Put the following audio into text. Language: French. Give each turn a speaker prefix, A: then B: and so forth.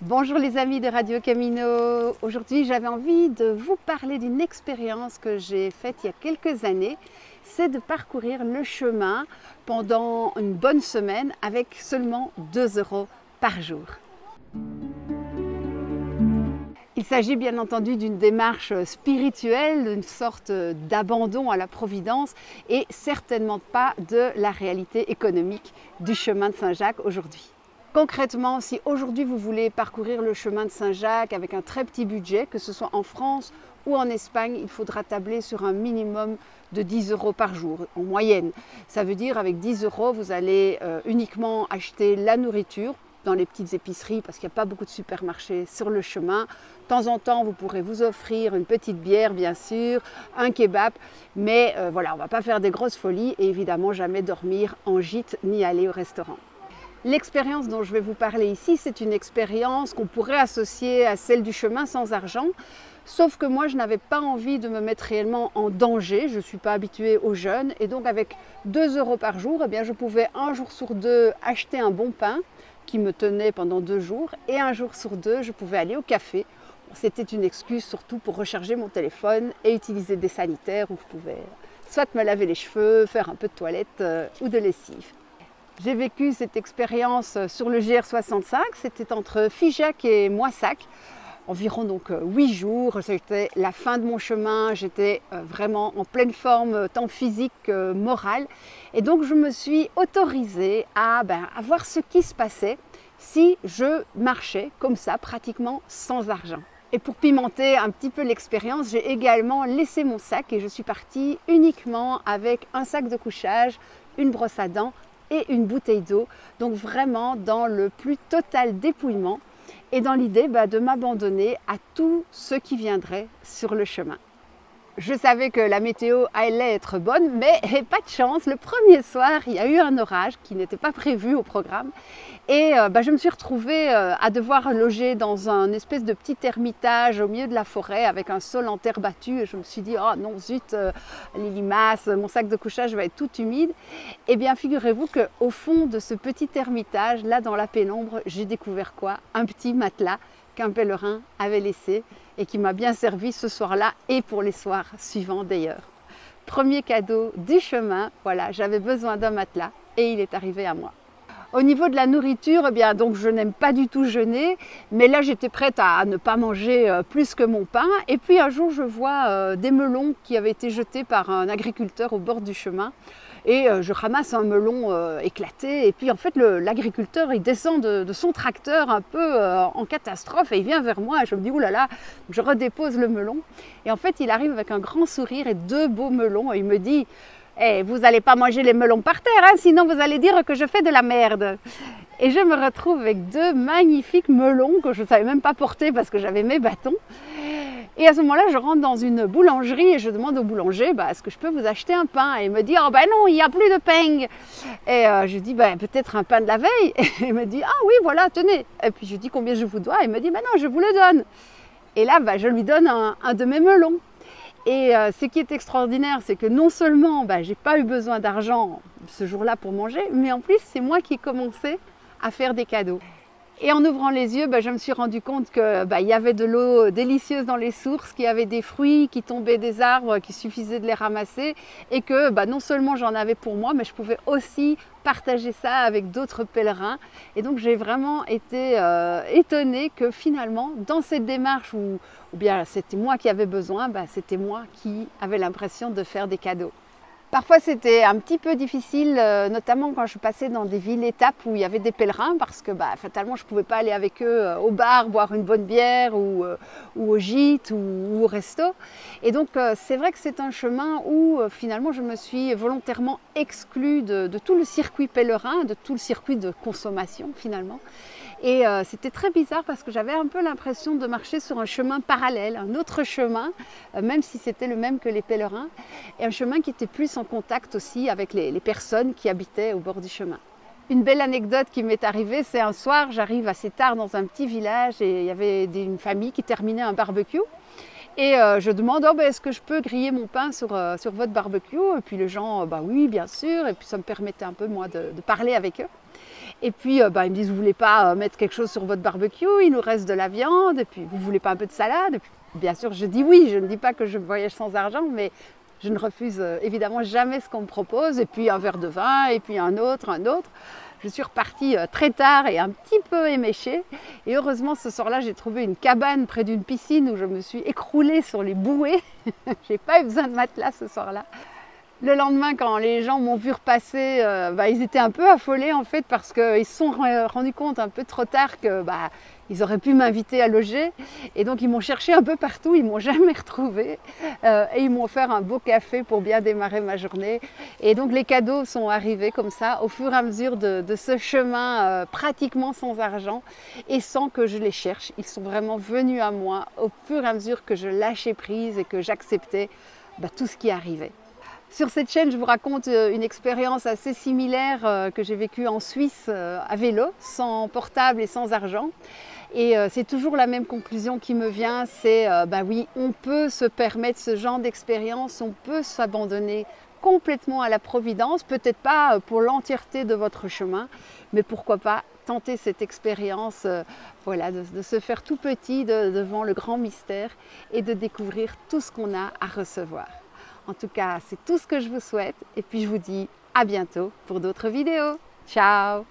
A: Bonjour les amis de Radio Camino. Aujourd'hui j'avais envie de vous parler d'une expérience que j'ai faite il y a quelques années. C'est de parcourir le chemin pendant une bonne semaine avec seulement 2 € par jour. Il s'agit bien entendu d'une démarche spirituelle, d'une sorte d'abandon à la providence et certainement pas de la réalité économique du chemin de Saint-Jacques aujourd'hui. Concrètement, si aujourd'hui vous voulez parcourir le chemin de Saint-Jacques avec un très petit budget, que ce soit en France ou en Espagne, il faudra tabler sur un minimum de 10 € par jour, en moyenne. Ça veut dire avec 10 € vous allez uniquement acheter la nourriture dans les petites épiceries parce qu'il n'y a pas beaucoup de supermarchés sur le chemin. De temps en temps, vous pourrez vous offrir une petite bière, bien sûr, un kebab, mais voilà, on ne va pas faire des grosses folies et évidemment jamais dormir en gîte ni aller au restaurant. L'expérience dont je vais vous parler ici, c'est une expérience qu'on pourrait associer à celle du chemin sans argent, sauf que moi je n'avais pas envie de me mettre réellement en danger, je ne suis pas habituée au jeûne et donc avec 2 € par jour, eh bien, je pouvais un jour sur deux acheter un bon pain qui me tenait pendant 2 jours et un jour sur deux je pouvais aller au café. C'était une excuse surtout pour recharger mon téléphone et utiliser des sanitaires où je pouvais soit me laver les cheveux, faire un peu de toilette ou de lessive. J'ai vécu cette expérience sur le GR65, c'était entre Figeac et Moissac, environ donc 8 jours, c'était la fin de mon chemin, j'étais vraiment en pleine forme tant physique que morale et donc je me suis autorisée à voir ce qui se passait si je marchais comme ça pratiquement sans argent. Et pour pimenter un petit peu l'expérience, j'ai également laissé mon sac et je suis partie uniquement avec un sac de couchage, une brosse à dents et une bouteille d'eau, donc vraiment dans le plus total dépouillement et dans l'idée de m'abandonner à tout ce qui viendrait sur le chemin. Je savais que la météo allait être bonne, mais pas de chance, le premier soir il y a eu un orage qui n'était pas prévu au programme et je me suis retrouvée à devoir loger dans un espèce de petit ermitage au milieu de la forêt avec un sol en terre battue et je me suis dit oh non zut, les limaces, mon sac de couchage va être tout humide. Et bien figurez-vous qu'au fond de ce petit ermitage, là dans la pénombre, j'ai découvert quoi? Un petit matelas qu'un pèlerin avait laissé et qui m'a bien servi ce soir-là et pour les soirs suivants d'ailleurs. Premier cadeau du chemin, voilà, j'avais besoin d'un matelas et il est arrivé à moi. Au niveau de la nourriture, donc je n'aime pas du tout jeûner, mais là j'étais prête à ne pas manger plus que mon pain. Et puis un jour je vois des melons qui avaient été jetés par un agriculteur au bord du chemin. Et je ramasse un melon éclaté et puis en fait l'agriculteur il descend de son tracteur un peu en catastrophe et il vient vers moi et je me dis oulala, je redépose le melon et en fait il arrive avec un grand sourire et 2 beaux melons et il me dit hey, vous n'allez pas manger les melons par terre, hein, sinon vous allez dire que je fais de la merde. Et je me retrouve avec 2 magnifiques melons que je ne savais même pas porter parce que j'avais mes bâtons. Et à ce moment-là, je rentre dans une boulangerie et je demande au boulanger est-ce que je peux vous acheter un pain? Et il me dit oh non, il n'y a plus de pain. Et je dis peut-être un pain de la veille. Et il me dit ah oui, voilà, tenez. Et puis je dis combien je vous dois? Et il me dit non, je vous le donne. Et là, je lui donne un de mes melons. Et ce qui est extraordinaire, c'est que non seulement je n'ai pas eu besoin d'argent ce jour-là pour manger, mais en plus c'est moi qui ai commencé à faire des cadeaux. Et en ouvrant les yeux, je me suis rendu compte qu'il y avait de l'eau délicieuse dans les sources, qu'il y avait des fruits qui tombaient des arbres, qu'il suffisait de les ramasser et que non seulement j'en avais pour moi, mais je pouvais aussi partager ça avec d'autres pèlerins. Et donc j'ai vraiment été étonnée que finalement, dans cette démarche où bien c'était moi qui avais besoin, c'était moi qui avais l'impression de faire des cadeaux. Parfois c'était un petit peu difficile, notamment quand je passais dans des villes-étapes où il y avait des pèlerins parce que fatalement je ne pouvais pas aller avec eux au bar, boire une bonne bière ou au gîte ou au resto. Et donc c'est vrai que c'est un chemin où finalement je me suis volontairement exclue de tout le circuit pèlerin, de tout le circuit de consommation finalement. Et c'était très bizarre parce que j'avais un peu l'impression de marcher sur un chemin parallèle, un autre chemin, même si c'était le même que les pèlerins, et un chemin qui était plus en contact aussi avec les personnes qui habitaient au bord du chemin. Une belle anecdote qui m'est arrivée, c'est un soir, j'arrive assez tard dans un petit village et il y avait une famille qui terminait un barbecue. Et je demande est-ce que je peux griller mon pain sur votre barbecue? Et puis les gens oui bien sûr, et puis ça me permettait un peu moi de parler avec eux. Et puis ils me disent, vous voulez pas mettre quelque chose sur votre barbecue, il nous reste de la viande, et puis vous voulez pas un peu de salade? Et puis, bien sûr, je dis oui, je ne dis pas que je voyage sans argent, mais je ne refuse évidemment jamais ce qu'on me propose. Et puis un verre de vin, et puis un autre, un autre. Je suis repartie très tard et un petit peu éméchée. Et heureusement, ce soir-là, j'ai trouvé une cabane près d'une piscine où je me suis écroulée sur les bouées. J'ai pas eu besoin de matelas ce soir-là. Le lendemain, quand les gens m'ont vu repasser, ils étaient un peu affolés en fait parce qu'ils se sont rendus compte un peu trop tard que ils auraient pu m'inviter à loger. Et donc ils m'ont cherché un peu partout, ils ne m'ont jamais retrouvée. Et ils m'ont offert un beau café pour bien démarrer ma journée. Et donc les cadeaux sont arrivés comme ça au fur et à mesure de ce chemin pratiquement sans argent et sans que je les cherche. Ils sont vraiment venus à moi au fur et à mesure que je lâchais prise et que j'acceptais tout ce qui arrivait. Sur cette chaîne, je vous raconte une expérience assez similaire que j'ai vécue en Suisse à vélo, sans portable et sans argent. Et c'est toujours la même conclusion qui me vient, c'est oui, on peut se permettre ce genre d'expérience, on peut s'abandonner complètement à la providence, peut-être pas pour l'entièreté de votre chemin, mais pourquoi pas tenter cette expérience de se faire tout petit devant le grand mystère et de découvrir tout ce qu'on a à recevoir. En tout cas, c'est tout ce que je vous souhaite et puis je vous dis à bientôt pour d'autres vidéos. Ciao!